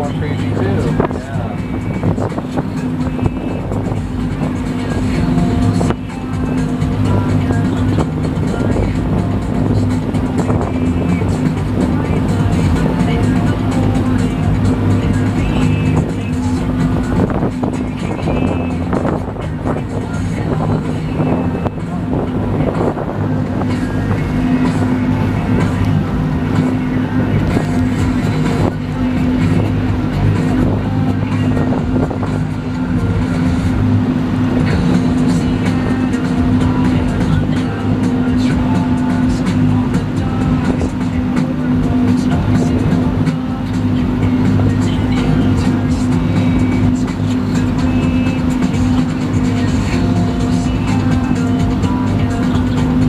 going crazy too. Yeah.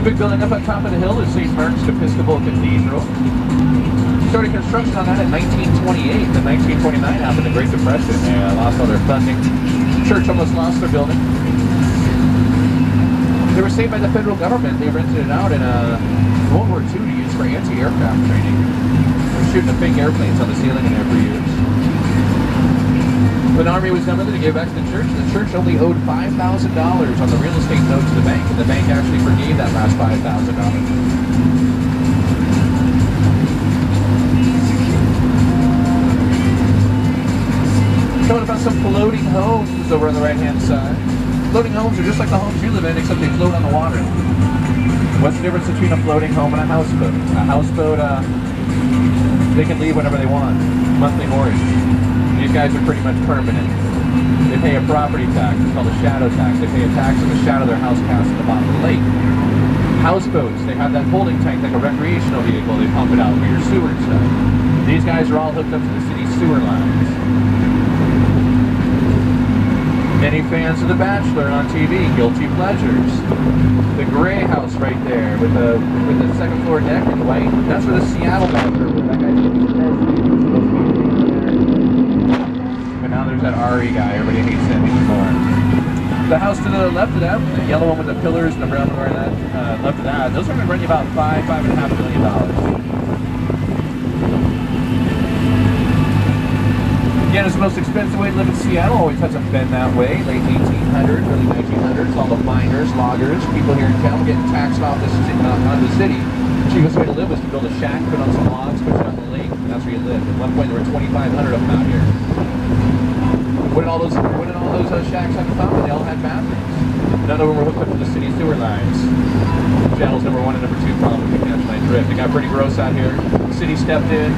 Big building up on top of the hill is St. Mark's Episcopal Cathedral. Started construction on that in 1928. In 1929 happened the Great Depression. They lost all their funding. Church almost lost their building. They were saved by the federal government. They rented it out in World War II to use for anti-aircraft training. They were shooting the fake airplanes on the ceiling in there for years. When the Army was done with it, to give back to the church only owed $5,000 on the real estate note to the bank, and the bank actually forgave that last $5,000. Showing about some floating homes over on the right-hand side. Floating homes are just like the homes you live in, except they float on the water. What's the difference between a floating home and a houseboat? A houseboat, they can leave whenever they want. Monthly mortgage. These guys are pretty much permanent. They pay a property tax, it's called a shadow tax. They pay a tax on the shadow their house casts at the bottom of the lake. Houseboats, they have that holding tank like a recreational vehicle. They pump it out for your sewer and stuff. These guys are all hooked up to the city's sewer lines. Any fans of The Bachelor on TV? Guilty Pleasures. The gray house right there with the second floor deck in white. That's where the Seattle Bachelor was. That guy's supposed to be now there's that RE guy, everybody hates him even more. The house to the left of that, the yellow one with the pillars and the brown one right that, left of that, those are going to run you about $5.5 million. Again, it's the most expensive way to live in Seattle, always hasn't been that way. Late 1800s, early 1900s, all the miners, loggers, people here in town getting taxed off on the city. The cheapest way to live was to build a shack, put on some logs, push it out in the lake, and that's where you lived. At one point there were 2,500 of them out here. What did all those shacks have in common? They all had bathrooms. None of them were hooked up to the city sewer lines. Seattle's #1 and #2 problem, if you catch my drift. It got pretty gross out here. The city stepped in.